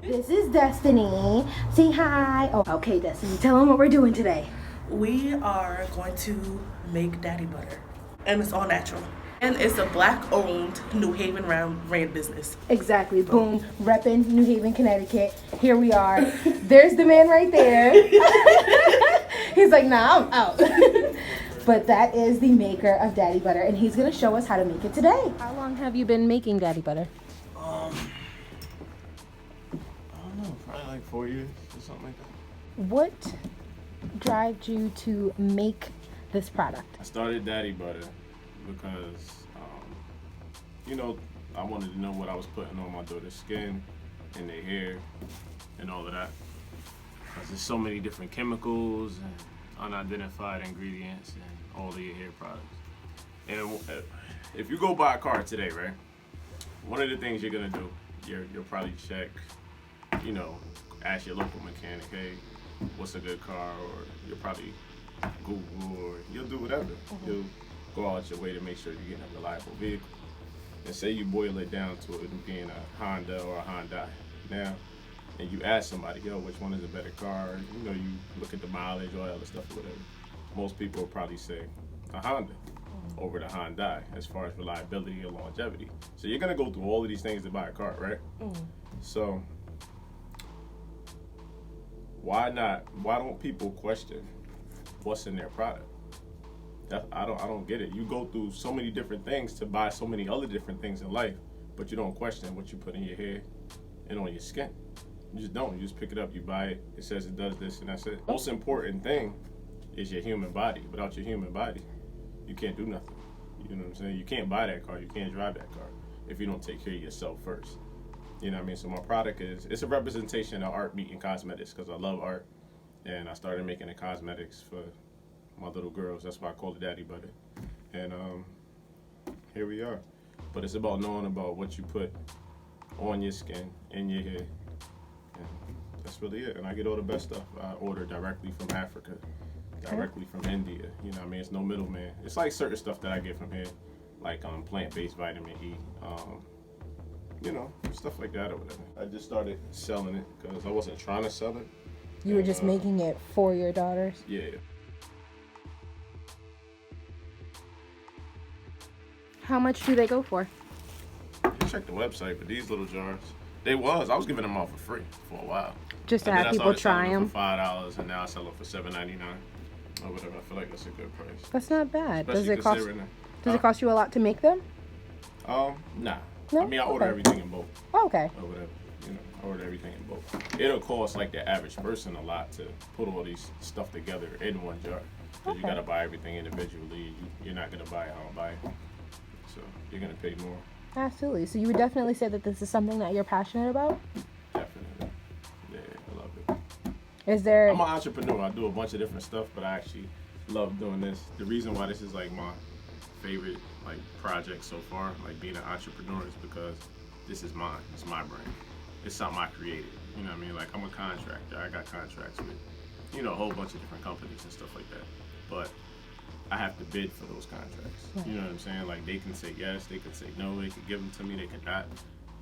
This is Destiny. Say hi. Oh, okay, Destiny. Tell them what we're doing today. We are going to make daddy butter, and it's all natural. And it's a black-owned New Haven ran business. Exactly. Boom. Reppin' New Haven, Connecticut. Here we are. There's the man right there. He's like, nah, I'm out. But that is the maker of daddy butter, and he's going to show us how to make it today. How long have you been making daddy butter? I don't know, probably like 4 years or something like that. What drives you to make this product? I started daddy butter because, I wanted to know what I was putting on my daughter's skin and their hair and all of that. Because there's so many different chemicals and unidentified ingredients and all of your hair products. And if you go buy a car today, right, one of the things you're gonna do, you'll probably check, ask your local mechanic, hey, what's a good car? Or you'll probably Google, or you'll do whatever. Mm-hmm. You'll go out your way to make sure you're getting a reliable vehicle. And say you boil it down to it being a Honda or a Hyundai now, and you ask somebody, yo, which one is a better car? You look at the mileage, all that other stuff, or whatever. Most people will probably say a Honda over the Hyundai as far as reliability or longevity. So you're gonna go through all of these things to buy a car, right? So why don't people question what's in their product? I don't get it. You go through so many different things to buy so many other different things in life, but you don't question what you put in your hair and on your skin. You just don't. You just pick it up, you buy it, it says it does this, and that's it. Most important thing is your human body. Without your human body, you can't do nothing. You know what I'm saying? You can't buy that car, you can't drive that car if you don't take care of yourself first. You know what I mean? So my product it's a representation of art meeting cosmetics, because I love art, and I started making the cosmetics for my little girls. That's why I call it daddy butter. And here we are. But it's about knowing about what you put on your skin, in your hair. And that's really it. And I get all the best stuff. I order directly from Africa, directly from India. You know what I mean? It's no middleman. It's like certain stuff that I get from here, like plant-based vitamin E, stuff like that or whatever. I just started selling it because I wasn't trying to sell it. You were just making it for your daughters? Yeah. How much do they go for? Check the website, but these little jars, I was giving them out for free for a while. Just to have people try them? For $5, and now I sell them for $7.99 or whatever. I feel like that's a good price. That's not bad. Does it cost you a lot to make them? Nah. No? I mean, I order everything in bulk. Oh, okay. Or whatever. I order everything in bulk. It'll cost like the average person a lot to put all these stuff together in one jar. Because you gotta buy everything individually. You're not gonna buy it all by it. So you're gonna pay more. Absolutely. So you would definitely say that this is something that you're passionate about? Definitely. Yeah, I love it. I'm an entrepreneur. I do a bunch of different stuff, but I actually love doing this. The reason why this is like my favorite project so far, like being an entrepreneur, is because this is mine. It's my brand. It's something I created. You know what I mean? Like, I'm a contractor. I got contracts with, a whole bunch of different companies and stuff like that. But I have to bid for those contracts. Right. You know what I'm saying? Like, they can say yes, they can say no, they can give them to me, they can not.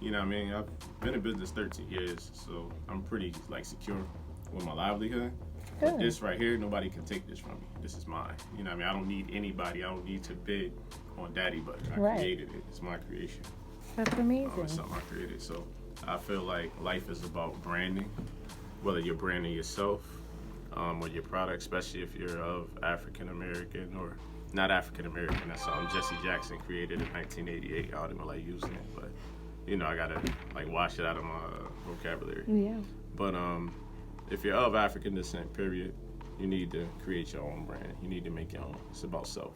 You know what I mean? I've been in business 13 years, so I'm pretty secure with my livelihood. Good. But this right here, nobody can take this from me. This is mine. You know what I mean? I don't need anybody. I don't need to bid on daddy butter. I created it. It's my creation. That's amazing. It's something I created. So I feel like life is about branding, whether you're branding yourself, or your product, especially if you're of African American or not African American. That's something Jesse Jackson created in 1988. I don't even like using it, but I gotta wash it out of my vocabulary. Yeah. But if you're of African descent, period, you need to create your own brand. You need to make your own. It's about self.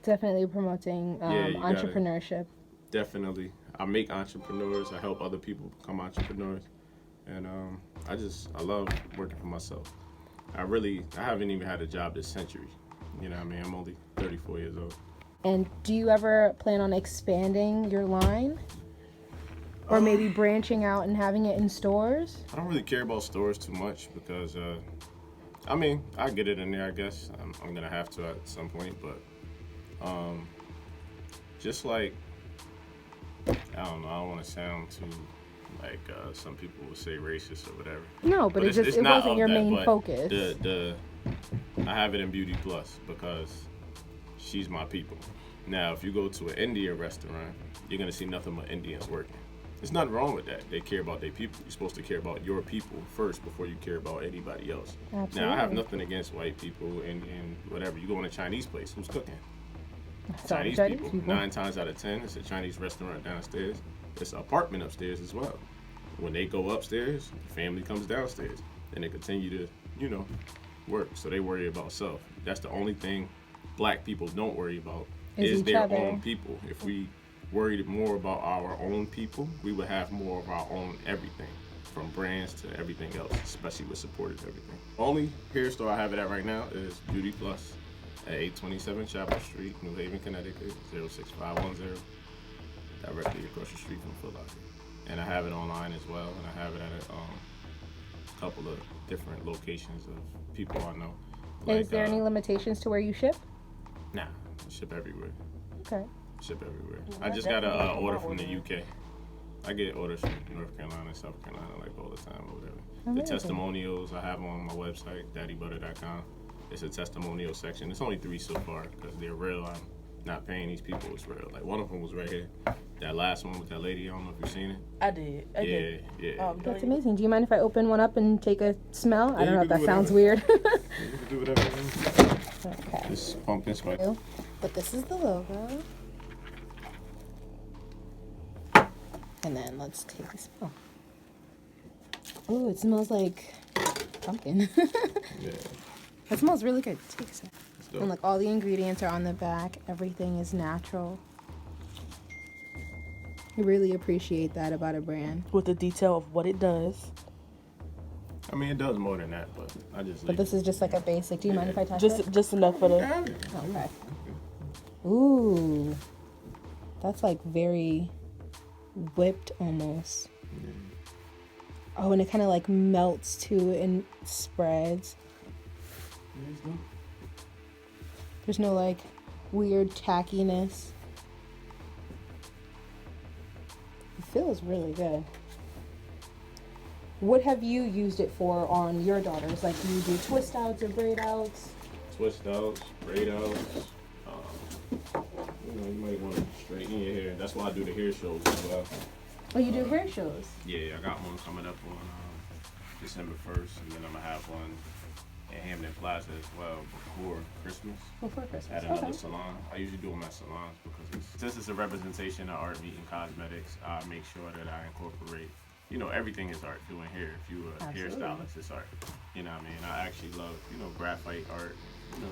Definitely promoting entrepreneurship. Definitely. I make entrepreneurs. I help other people become entrepreneurs. And I love working for myself. I haven't even had a job this century. You know what I mean? I'm only 34 years old. And do you ever plan on expanding your line? Or maybe branching out and having it in stores? I don't really care about stores too much because, I get it in there, I guess. I'm going to have to at some point. But just I don't know, I don't want to sound too like some people will say racist or whatever. No, but it wasn't your main focus. I have it in Beauty Plus because she's my people. Now, if you go to an Indian restaurant, you're gonna see nothing but Indians working. There's nothing wrong with that. They care about their people. You're supposed to care about your people first before you care about anybody else. Absolutely. Now, I have nothing against white people and whatever. You go in a Chinese place, who's cooking? Chinese people. 9 times out of 10, it's a Chinese restaurant downstairs. It's an apartment upstairs as well. When they go upstairs, the family comes downstairs. And they continue to, work. So they worry about self. That's the only thing black people don't worry about is their own people. If we worried more about our own people, we would have more of our own everything, from brands to everything else, especially with supported everything. Only hair store I have it at right now is Beauty Plus at 827 Chapel Street, New Haven, Connecticut, 06510, directly across the street from Foot Locker. And I have it online as well, and I have it at a couple of different locations of people I know. Is there any limitations to where you ship? Nah, I ship everywhere. Okay. Ship everywhere. I just got an order from the UK. I get orders from North Carolina, South Carolina, like all the time or whatever. Amazing. The testimonials I have on my website, daddybutter.com. It's a testimonial section. It's only 3 so far because they're real. I'm not paying these people. It's real. Like one of them was right here. That last one with that lady. I don't know if you've seen it. I did. Yeah. That's amazing. Do you mind if I open one up and take a smell? Yeah, I don't know if that sounds weird. weird. You can do whatever you want. Okay. This pumpkin spice. But this is the logo. And then let's take a smell. Oh, it smells like pumpkin. Yeah. That smells really good. Take a smell. dope. And like all the ingredients are on the back. Everything is natural. I really appreciate that about a brand. With the detail of what it does. I mean, it does more than that, but I just. But this is just like a basic. Do you mind if I touch it? Just enough for the. Okay. Ooh, that's like very whipped almost. Yeah. Oh, and it kind of like melts too and spreads. There's no like weird tackiness. It feels really good. What have you used it for on your daughters? Like, do you do twist outs or braid outs? Twist outs, braid outs. You might want to straighten your hair. That's why I do the hair shows as well. Oh, you do hair shows? Yeah, I got one coming up on December 1st, and then I'm gonna have one in Hampton Plaza as well before Christmas. Before Christmas. At another salon. I usually do them at salons because since it's a representation of art, meat, and cosmetics, I make sure that I incorporate. Everything is art. Doing hair, if you a hairstylist, it's art. You know what I mean? I actually love, graphite art,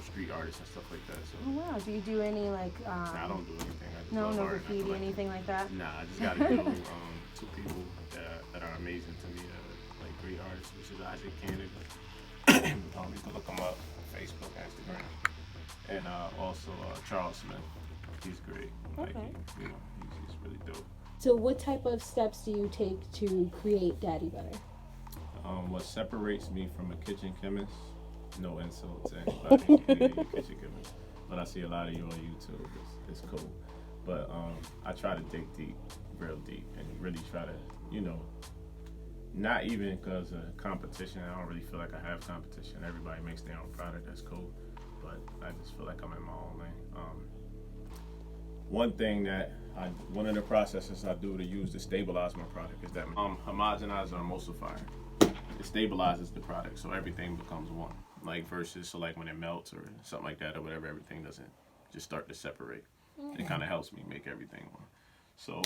street artists and stuff like that. So. Oh wow! Do you do any like? Nah, I don't do anything. I just No love art. graffiti, anything like that? Nah, I just gotta do 2 people that are amazing to me, like great artists, which is Isaac Cannon. You can look him up, Facebook, Instagram, and also Charles Smith. He's great. Like, Okay. He's really dope. So, what type of steps do you take to create Daddy Butter? What separates me from a kitchen chemist? No insult to anybody, any kitchen chemist, but I see a lot of you on YouTube. It's cool, but I try to dig deep, real deep, and really try to, not even because of competition. I don't really feel like I have competition. Everybody makes their own product. That's cool, but I just feel like I'm in my own lane. One of the processes I do to use to stabilize my product is that homogenizer or emulsifier. It stabilizes the product so everything becomes one. Like versus like when it melts or something like that or whatever, everything doesn't just start to separate. It kind of helps me make everything one. So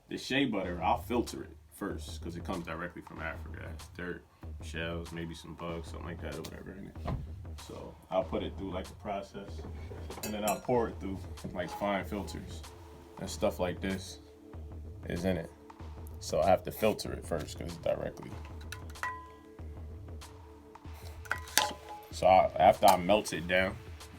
the shea butter, I'll filter it first because it comes directly from Africa. It has dirt, shells, maybe some bugs, something like that or whatever in it. So I'll put it through like a process, and then I'll pour it through like fine filters, and stuff like this is in it. So I have to filter it first because it's directly. So after I melt it down,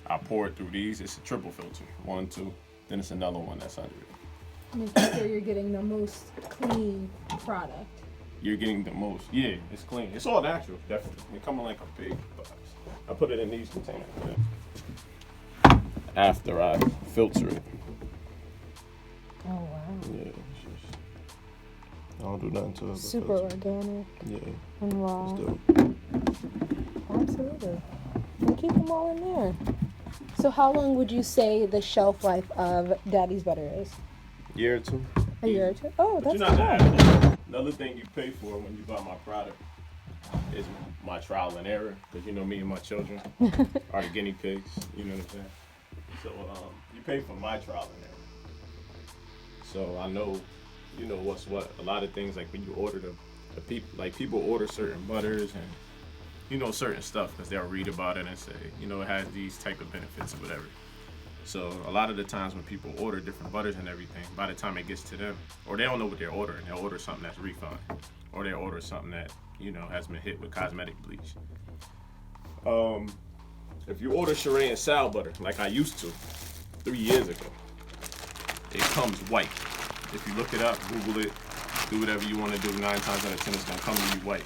I pour it through these. It's a triple filter, 1, 2. Then it's another one that's under it. Making sure you're getting the most clean product. You're getting the most. Yeah, it's clean. It's all natural, definitely. It comes in like a big box. I put it in these containers. Yeah. After I filter it. Oh wow. Yeah, don't do nothing to it. Super organic. Yeah. And raw. It's dope. Absolutely. And keep them all in there. So how long would you say the shelf life of Daddy's butter is? Year or two. A year or two? Oh, But that's you're not the cool. average. Another thing you pay for when you buy my product is my trial and error, because you know me and my children are the guinea pigs. You know what I'm saying? So you pay for my trial and error. So I know, you know what's what. A lot of things like when you order the people, like people order certain butters and you know certain stuff because they'll read about it and say, you know, it has these type of benefits or whatever. So a lot of the times when people order different butters and everything, by the time it gets to them, or they don't know what they're ordering, they'll order something that's refined, or they'll order something that, you know, has been hit with cosmetic bleach. If you order Shampoo salad butter, like I used to 3 years ago, it comes white. If you look it up, Google it, do whatever you want to do, 9 times out of 10 it's gonna come to you white.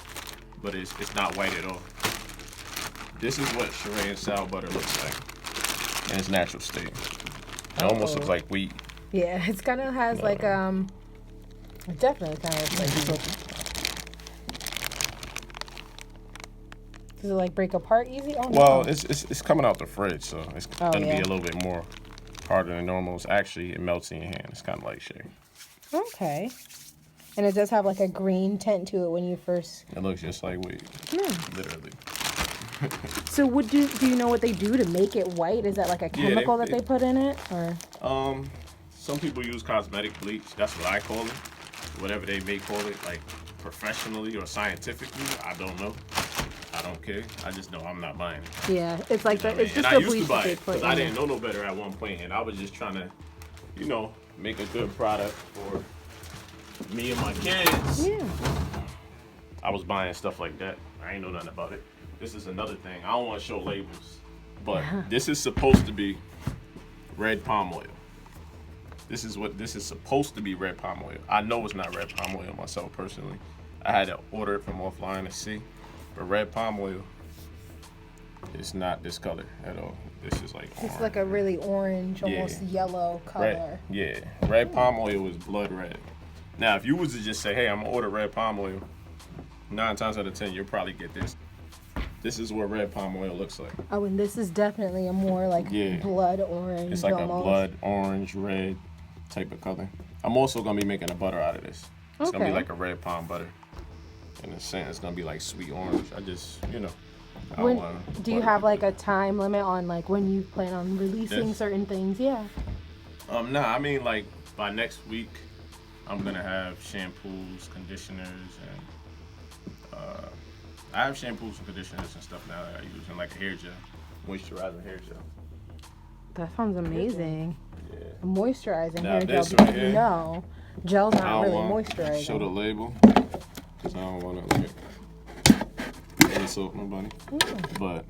But it's not white at all. This is what Shampoo salad butter looks like in its natural state. It almost looks like wheat. Yeah, it's kind of has like it definitely kind of looks like Does it like break apart easy? Oh, Well, no. it's coming out the fridge, so it's gonna be a little bit more harder than normal. It's actually, it melts in your hand. It's kind of like shake. Okay. And it does have like a green tint to it when you first. It looks just like wheat. Literally. So do you know what they do to make it white? Is that like a chemical that they put in it, or? Some people use cosmetic bleach. That's what I call it. Whatever they may call it, like professionally or scientifically, I don't know. I don't care. I just know I'm not buying it. Yeah, it's like You know it's what just I the mean? And I used bleach to buy that they it put because in I it. didn't know no better at one point, and I was just trying to, you know, make a good product for me and my kids. Yeah. I was buying stuff like that. I ain't know nothing about it. This is another thing. I don't want to show labels, but this is supposed to be red palm oil. This is supposed to be red palm oil. I know it's not red palm oil myself personally. I had to order it from offline to see, but red palm oil is not this color at all. This is like orange. It's like a really orange, almost yellow color. Red palm oil is blood red. Now, if you was to just say, hey, I'm gonna order red palm oil, 9 times out of 10, you'll probably get this. This is what red palm oil looks like. Oh, and this is definitely a more like blood orange. It's like almost. a blood orange, red type of color. I'm also gonna be making a butter out of this. It's gonna be like a red palm butter. In a sense, it's gonna be like sweet orange. I just, you know. Do you have like a time limit on like when you plan on releasing certain things? Yeah. Nah, I mean like by next week, I'm gonna have shampoos, conditioners, and I have shampoos and conditioners and stuff now that I use, and like a hair gel, moisturizing hair gel. That sounds amazing. Yeah. A moisturizing Now hair gel, this because right here, you know, gel's I not don't really want moisturizing. show the label because I don't want to insult nobody. But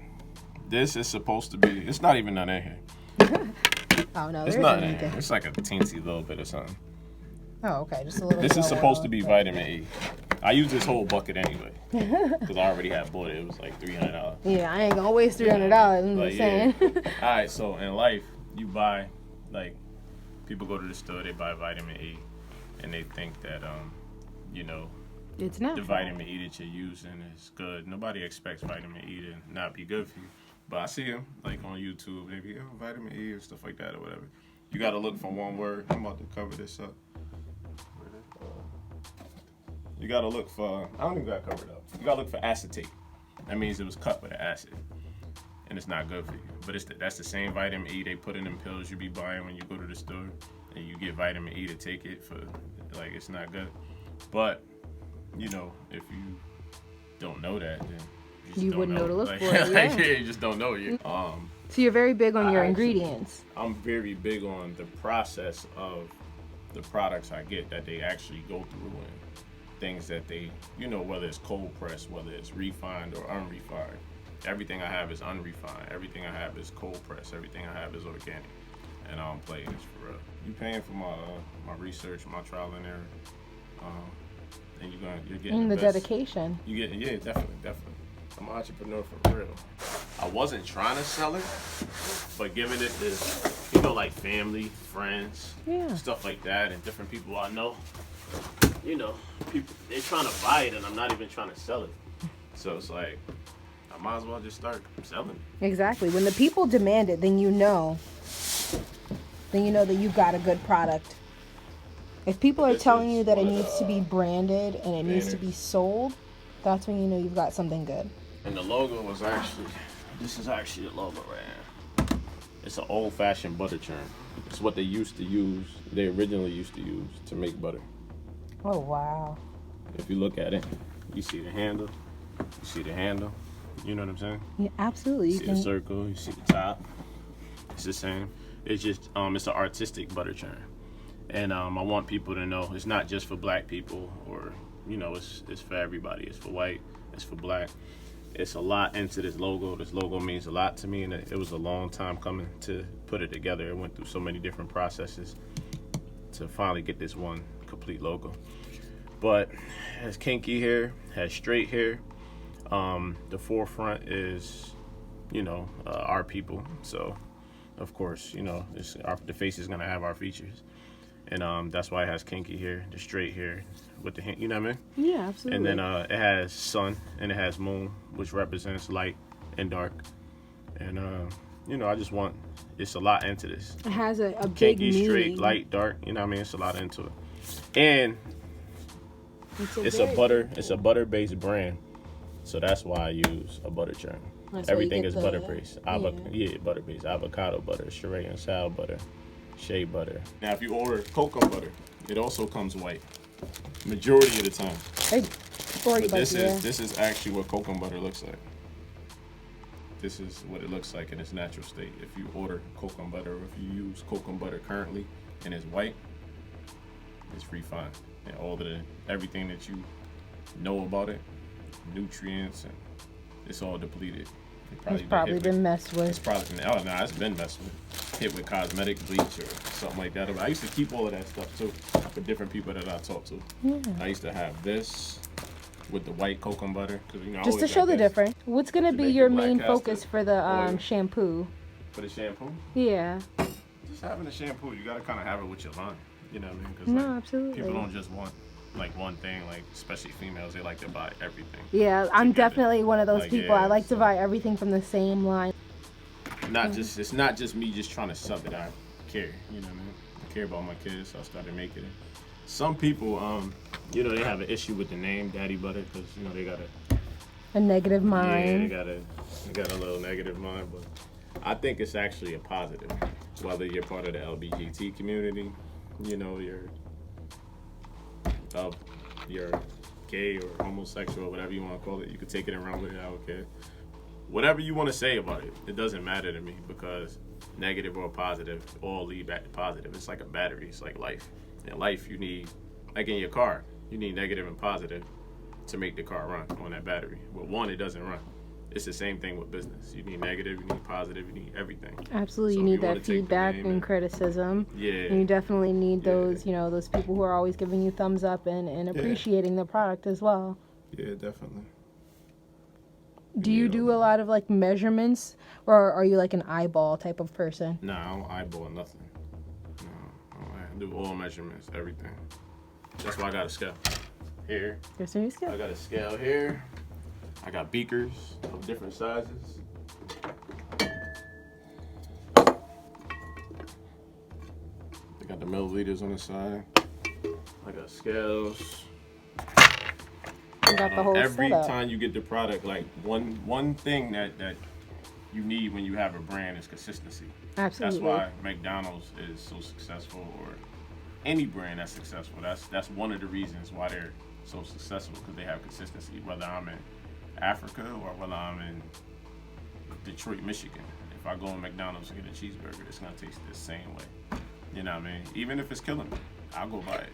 this is supposed to be. It's not even none in here. Oh no, It's there's not in anything. here. It's like a teensy little bit or something. Oh, okay, just a little. This bit is of supposed oil. to be vitamin E. I use this whole bucket anyway because I already had bought it. It was like $300. Yeah, I ain't gonna waste $300. I'm But just saying. All right, so in life, you buy, like, people go to the store, they buy vitamin E, and they think that, you know, It's not. the vitamin E that you're using is good. Nobody expects vitamin E to not be good for you. But I see them, like, on YouTube, they be, oh, vitamin E and stuff like that or whatever. You got to look for one word. I'm about to cover this up. You got to look for, I don't even got to cover it up. You got to look for acetate. That means it was cut with an acid. And it's not good for you. But that's the same vitamin E they put in them pills you be buying when you go to the store. And you get vitamin E to take it for, like, it's not good. But, you know, if you don't know that, then you wouldn't know to look like, for it. like, Yeah. you just don't know it. So you're very big on your ingredients. I'm very big on the process of the products I get, that they actually go through, and things that they, you know, whether it's cold pressed, whether it's refined or unrefined. Everything I have is unrefined. Everything I have is cold pressed. Everything I have is organic. And I don't play this for real. You paying for my research, my trial and error, and you're getting And the best. dedication. You get, yeah, definitely. I'm an entrepreneur for real. I wasn't trying to sell it, but giving it to, you know, like family, friends, stuff like that, and different people I know, you know, people, they're trying to buy it and I'm not even trying to sell it. So it's like, I might as well just start selling it. Exactly. When the people demand it, then you know that you've got a good product. If people are telling you that it needs to be branded and it needs to be sold, that's when you know you've got something good. And the logo was actually, this is actually the logo right here. It's an old-fashioned butter churn. It's what they originally used to use to make butter. Oh, wow. If you look at it, you see the handle. You know what I'm saying? Yeah, absolutely. You see the circle, you see the top. It's the same. It's just, it's an artistic butter churn. And I want people to know it's not just for black people or, you know, it's for everybody. It's for white, it's for black. It's a lot into this logo. This logo means a lot to me, and it was a long time coming to put it together. It went through so many different processes to finally get this one complete logo. But it has kinky hair, has straight hair. The forefront is, you know, our people. So, of course, you know, the face is gonna have our features. And that's why it has kinky hair, the straight hair with the hand, you know what I mean? Yeah, absolutely. And then it has sun and it has moon, which represents light and dark. And, you know, I just want, it's a lot into this. It has a big kinky, meaning. straight, light, dark, you know what I mean? It's a lot into it. And it's a butter-based brand. So that's why I use a butter churn. Everything is butter-based. Butter-based. Avocado butter, Shirey and Sal butter. Shea butter. Now, if you order cocoa butter, it also comes white. Majority of the time. But this is actually what cocoa butter looks like. This is what it looks like in its natural state. If you order cocoa butter, or if you use cocoa butter currently and it's white, it's refined. And everything that you know about it, nutrients, and it's all depleted. It's probably been messed with. It's been messed with. Hit with cosmetic bleach or something like that. But I used to keep all of that stuff too for different people that I talk to. Yeah. I used to have this with the white cocoa butter. You know, just to show the difference. What's going to be your main focus for the shampoo? For the shampoo? Yeah. Just having a shampoo, you got to kind of have it with your line. You know what I mean? 'Cause, no, absolutely. People don't just want like one thing, like especially females, they like to buy everything. Yeah, I'm definitely one of those people. I like to buy everything from the same line. It's not just me just trying to sub it. I care, you know what I mean? I care about my kids, so I started making it. Some people, you know, they have an issue with the name Daddy Butter because you know they got a negative mind. Yeah, they got a little negative mind, but I think it's actually a positive. Whether you're part of the LGBT community, you know, you're gay or homosexual, whatever you want to call it. You can take it and run with it. I don't care. Whatever you want to say about it, it doesn't matter to me because negative or positive all lead back to positive. It's like a battery. It's like life. In life, you need, like in your car, you need negative and positive to make the car run on that battery. With one, it doesn't run. It's the same thing with business. You need negative, you need positive, you need everything. Absolutely, so you need that feedback and criticism. Yeah. And you definitely need those, you know, those people who are always giving you thumbs up and appreciating the product as well. Yeah, definitely. Do you do a lot of like measurements, or are you like an eyeball type of person? No, I don't eyeball nothing. No, I do all measurements, everything. That's why I got a scale here. Yes, sir, scale. I got a scale here. I got beakers of different sizes. They got the milliliters on the side. I got scales. You got the whole every setup. time you get the product, like one thing that you need when you have a brand is consistency. Absolutely. That's why McDonald's is so successful, or any brand that's successful. That's one of the reasons why they're so successful, because they have consistency. Whether I'm in Africa or whether I'm in Detroit, Michigan, if I go to McDonald's and get a cheeseburger, it's gonna taste the same way. You know what I mean? Even if it's killing me, I'll go buy it.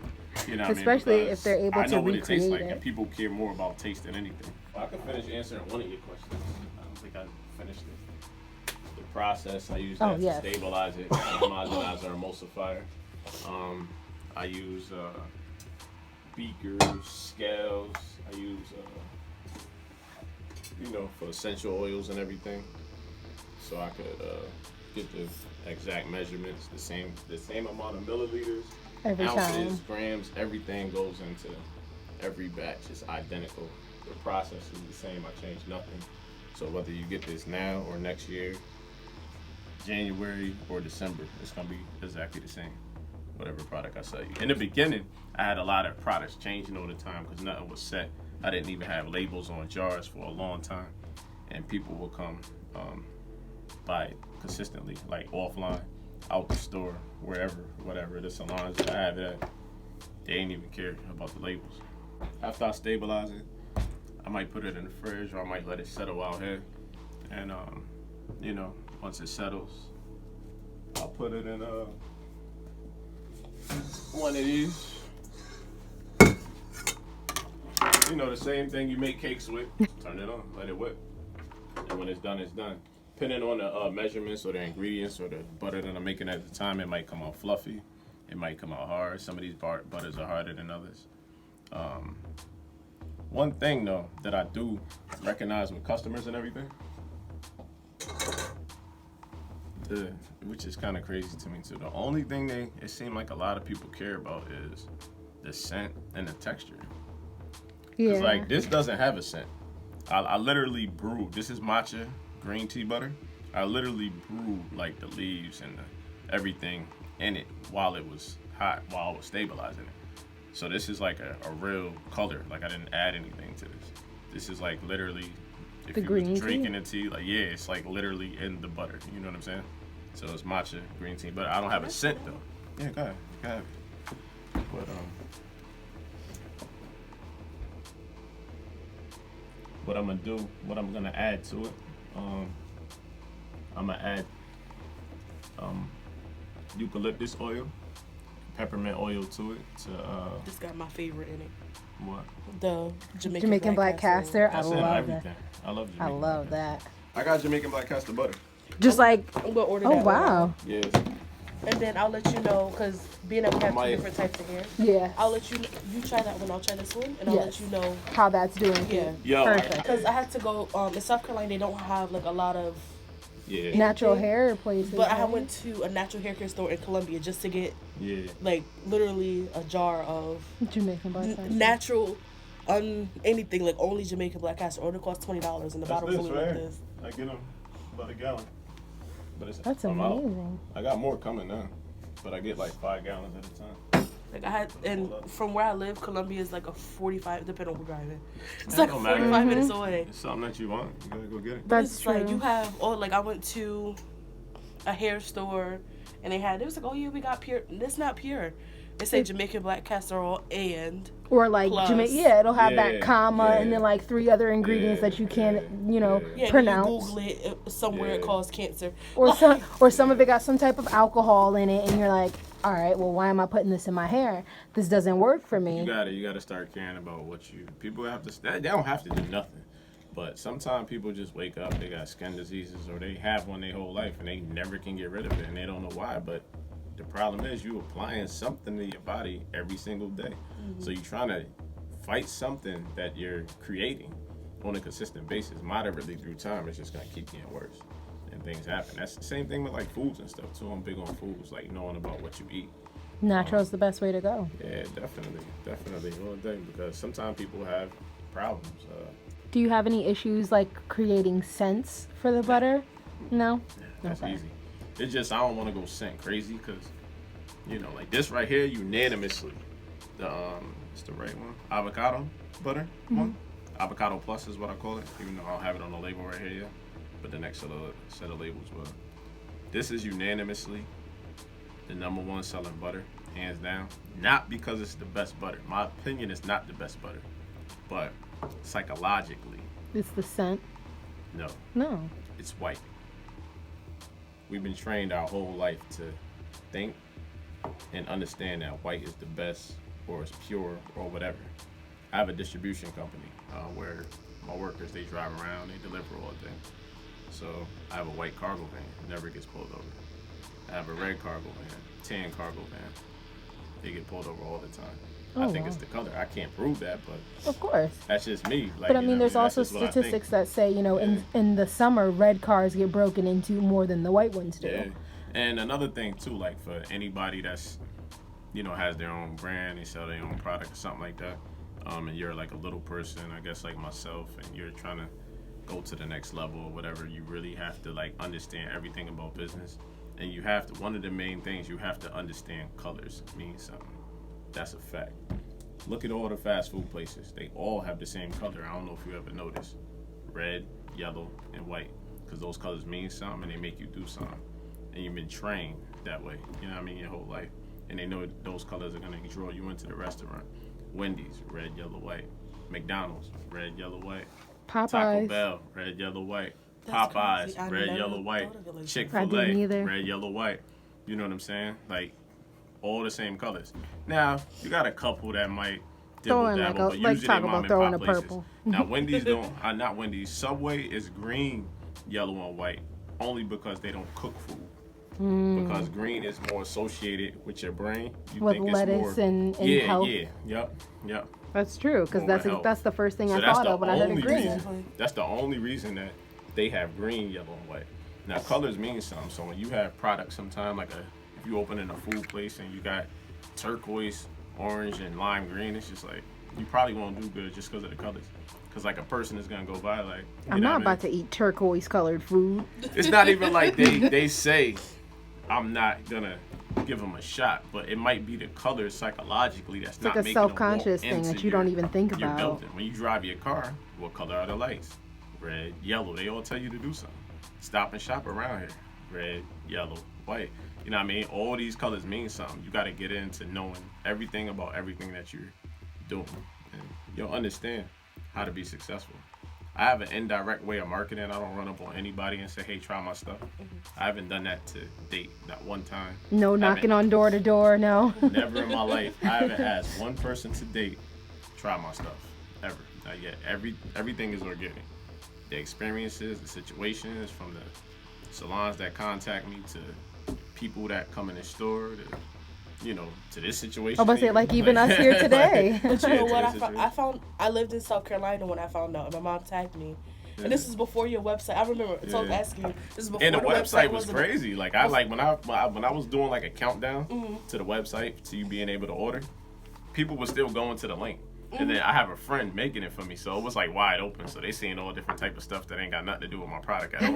You know what I mean? Especially if they're able to recreate it. I know what it tastes like, and people care more about taste than anything. Well, I can finish answering one of your questions. I don't think I finished it. The process, I use that to stabilize it, homogenize or emulsifier. I use beakers, scales. I use, you know, for essential oils and everything. So I could get the exact measurements, the same amount of milliliters, Every ounces, time. grams, everything goes into every batch. It's identical. The process is the same. I changed nothing. So whether you get this now or next year, January or December, it's gonna be exactly the same. Whatever product I sell you. In the beginning, I had a lot of products changing all the time because nothing was set. I didn't even have labels on jars for a long time, and people would come buy it consistently, like offline, out the store, wherever, whatever the salons that I have it at. They ain't even care about the labels. After I stabilize it, I might put it in the fridge or I might let it settle out here. And once it settles, I'll put it in one of these. The same thing you make cakes with. Turn it on, let it whip. And when it's done, it's done. Depending on the measurements or the ingredients or the butter that I'm making at the time, it might come out fluffy. It might come out hard. Some of these butters are harder than others. One thing, though, that I do recognize with customers and everything, which is kind of crazy to me, too. The only thing it seems like a lot of people care about is the scent and the texture. Yeah. Because, like, this doesn't have a scent. I literally brewed. This is matcha green tea butter. I literally brewed, like, the leaves and everything in it while it was hot, while I was stabilizing it. So this is, like, a real color. Like, I didn't add anything to this. This is, like, literally, if you was drinking the tea, like, yeah, it's, like, literally in the butter. You know what I'm saying? So it's matcha green tea, but I don't have a scent, though. Yeah, go ahead. But, what I'm gonna add to it, I'm gonna add eucalyptus oil, peppermint oil to it. This got my favorite in it. What? The Jamaican black castor. I That's in love everything. that. I love Jamaican. I love that. I got Jamaican black castor butter. Just like, I'm gonna order oh that. wow. Yes. And then I'll let you know, because being that we have two different types of hair, Yeah. I'll let you try that one, I'll try this one, and I'll let you know how that's doing. Yeah. Yo, Perfect. Because I had to go in South Carolina. They don't have like a lot of natural hair places. But I went to a natural hair care store in Columbia just to get like literally a jar of Jamaican black castor. natural anything, like only Jamaican black castor. Only costs $20 and the bottle fully like this. I get them about a gallon. But That's amazing. I got more coming now, but I get like 5 gallons at a time. Like I had, and from where I live, Columbia is like a 45, depending on who driving. It's That like don't matter. 45 minutes away. It's something that you want, you gotta go get it. That's It's true. like you have like I went to a hair store and it was like, oh yeah, we got pure. It's not pure. They say Jamaican black castor oil and or like it'll have that comma and then like 3 other ingredients that you can't pronounce. You Google it somewhere it causes cancer. Or some of it got some type of alcohol in it and you're like, all right, well, why am I putting this in my hair? This doesn't work for me. You gotta start caring about what people have to. They don't have to do nothing, but sometimes people just wake up, they got skin diseases or they have one their whole life and they never can get rid of it and they don't know why. But the problem is you applying something to your body every single day. So you're trying to fight something that you're creating on a consistent basis. Moderately through time, it's just gonna keep getting worse. And things happen. That's the same thing with like foods and stuff too. I'm big on foods, like knowing about what you eat. Natural is the best way to go. Yeah, definitely all day, because sometimes people have problems. Do you have any issues like creating scents for the butter? No? That's easy. It's just I don't want to go scent crazy because, like this right here, unanimously, it's the right one, avocado butter one. Avocado Plus is what I call it, even though I don't have it on the label right here yet. But the next set of labels will. This is unanimously the #1 selling butter, hands down. Not because it's the best butter. My opinion is not the best butter, but psychologically. It's the scent? No. It's white. We've been trained our whole life to think and understand that white is the best or it's pure or whatever. I have a distribution company where my workers, they drive around, they deliver all day. So I have a white cargo van, it never gets pulled over. I have a red cargo van, tan cargo van. They get pulled over all the time. I think it's the color. I can't prove that, but Of course. that's just me. Like, But I you mean, know there's that's also just what I statistics think. that say, you know, in the summer, red cars get broken into more than the white ones do. Yeah. And another thing too, like for anybody that's, you know, has their own brand, they sell their own product or something like that, and you're like a little person, I guess like myself, and you're trying to go to the next level or whatever, you really have to like understand everything about business. And you have to, one of the main things, you have to understand colors mean something. That's a fact. Look at all the fast food places. They all have the same color. I don't know if you ever noticed. Red, yellow, and white. Because those colors mean something and they make you do something. And you've been trained that way, you know what I mean, your whole life. And they know those colors are going to draw you into the restaurant. Wendy's, red, yellow, white. McDonald's, red, yellow, white. Popeyes. Taco Bell, red, yellow, white. That's Popeyes, crazy. I red, never yellow, white. thought of it like that. Chick-fil-A, I didn't either. red, yellow, white. You know what I'm saying? Like, all the same colors. Now, you got a couple that might Throw in dibble-dabble, but like usually talk they're about mom throwing and a pop places. purple. Now, Wendy's don't, not Wendy's. Subway is green, yellow, and white, only because they don't cook food. Because green is more associated with your brain. You With think lettuce it's more, and yeah, health. yep. That's true, because More health. that's the first thing So I that's thought the of when I heard of only green. reason. That's the only reason that they have green, yellow, and white. Now, colors mean something. So when you have products sometime, like if you open in a food place and you got turquoise, orange, and lime green, it's just like, you probably won't do good just because of the colors. Because like a person is going to go by like, I'm not about to eat turquoise colored food. It's not even like they say, I'm not going to give them a shot, but it might be the colors psychologically that's It's not like a making them self-conscious walk thing into that you don't even think your about. building. When you drive your car, what color are the lights? Red, yellow. They all tell you to do something. Stop and shop around here. Red, yellow, white. You know what I mean? All these colors mean something. You got to get into knowing everything about everything that you're doing, and you'll understand how to be successful. I have an indirect way of marketing. I don't run up on anybody and say, hey, try my stuff. I haven't done that to date, not one time. No knocking on door to door, no. Never in my life. I haven't asked one person to date try my stuff, ever. Not yet. Everything is organic. The experiences, the situations, from the salons that contact me to people that come in the store, to this situation. I was about to say, like even us here today. But you know Yeah, what? I lived in South Carolina when I found out, and my mom tagged me. And this is before your website. I remember asking you. This is before And the website was wasn't- crazy. Like when I was doing like a countdown to the website to you being able to order, people were still going to the link. And then I have a friend making it for me, so it was like wide open. So they seeing all different type of stuff that ain't got nothing to do with my product at all.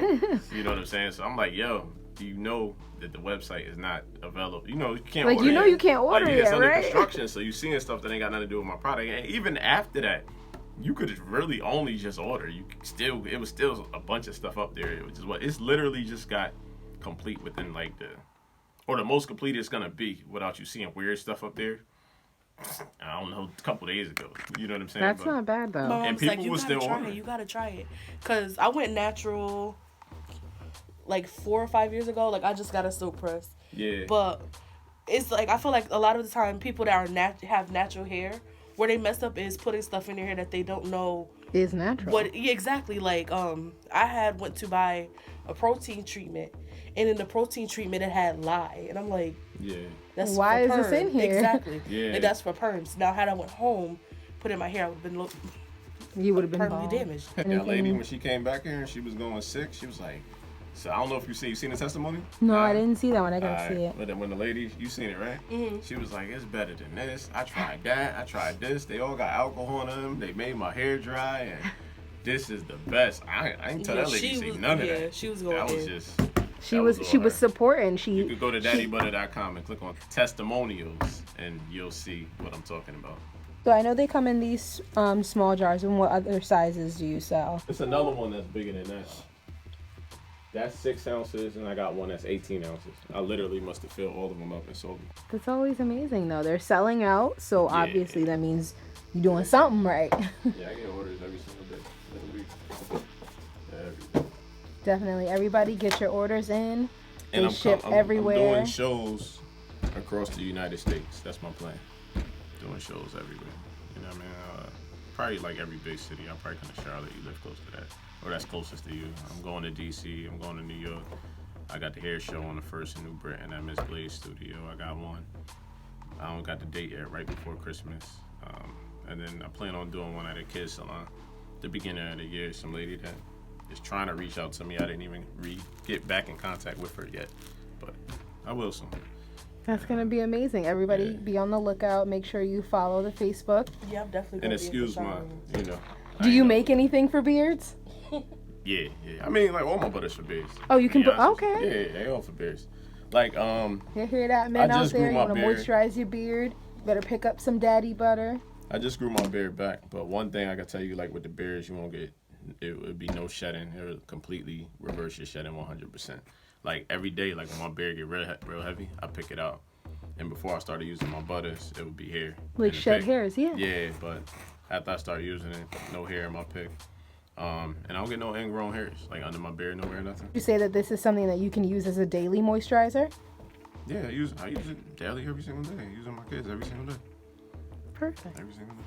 You know what I'm saying? So I'm like, yo, do you know that the website is not available? You know, you can't Like, order you know it. you can't order like, it, it's under right? construction, so you seeing stuff that ain't got nothing to do with my product. And even after that, you could really only just order. It was still a bunch of stuff up there. It's literally just got complete within like the most complete it's gonna be without you seeing weird stuff up there. I don't know, a couple days ago. You know what I'm saying? That's not bad though. My And mom's people like, you were gotta still try ordering. it. You gotta try it. Cause I went natural like 4 or 5 years ago. Like I just got a silk press. Yeah. But it's like I feel like a lot of the time people that are have natural hair, where they mess up is putting stuff in their hair that they don't know It's natural. yeah, exactly. Like I went to buy a protein treatment, and in the protein treatment it had lye, and I'm like, Yeah. that's Why for is this in perm. here? Exactly. Yeah. And that's for perms. Now had I went home, put it in my hair, I would have been You would have been permanently bald. damaged. That lady, when she came back here and she was going sick, she was like, so I don't know if you seen the testimony? No, I didn't see that one. I gotta Alright, see it. But then when the lady, you seen it, right? Mm-hmm. She was like, it's better than this. I tried that. I tried this. They all got alcohol in them. They made my hair dry, and this is the best. I ain't tell that lady see none of that. She was going That was in. just. She that was all her. supporting. You She could go to daddybutter.com and click on testimonials, and you'll see what I'm talking about. So I know they come in these small jars. And what other sizes do you sell? It's another one that's bigger than that. That's 6 ounces, and I got one that's 18 ounces. I literally must have filled all of them up and sold them. That's always amazing though. They're selling out, so obviously that means you're doing something right. Yeah, I get orders every single day, every week. Every week. Definitely. Everybody get your orders in. They And ship everywhere. I'm doing shows across the United States. That's my plan. Doing shows everywhere. You know what I mean? Probably like every big city. I'm probably going to Charlotte. You live close to that. Or that's closest to you. I'm going to DC. I'm going to New York. I got the hair show on the 1st in New Britain at Miss Blaze Studio. I got one. I don't got the date yet, right before Christmas. And then I plan on doing one at a kids salon the beginning of the year. Some lady that is trying to reach out to me. I didn't even get back in contact with her yet, but I will soon. That's going to be amazing. Everybody be on the lookout. Make sure you follow the Facebook. Yeah, I'm definitely And gonna excuse be my, Do you make anything for beards? Yeah. I mean, like all my butters for beards. Oh, you can put put, okay. Yeah, they all for beards. Like, You hear that, men I out just there? grew You my want to beard. moisturize your beard? Better pick up some daddy butter. I just grew my beard back, but one thing I can tell you, like with the beards, you won't get, it would be no shedding. It would completely reverse your shedding 100%. Like every day, like when my beard get real heavy, I pick it out. And before I started using my butters, it would be hair. Like in the shed pick. hairs, yeah. Yeah, but after I started using it, no hair in my pick. And I don't get no ingrown hairs, like under my beard, nowhere, nothing. You say that this is something that you can use as a daily moisturizer? Yeah, I use it daily every single day. I use it on my kids every single day. Perfect. Every single day.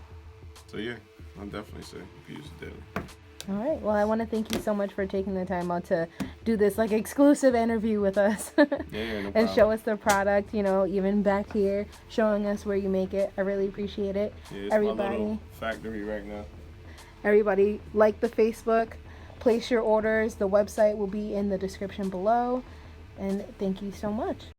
So yeah, I'll definitely say you can use it daily. All right. Well, I want to thank you so much for taking the time out to do this like exclusive interview with us. Yeah, no problem. And show us the product, you know, even back here, showing us where you make it. I really appreciate it. Yeah, it's Everybody. my little factory right now. Everybody, like the Facebook, place your orders. The website will be in the description below. And thank you so much.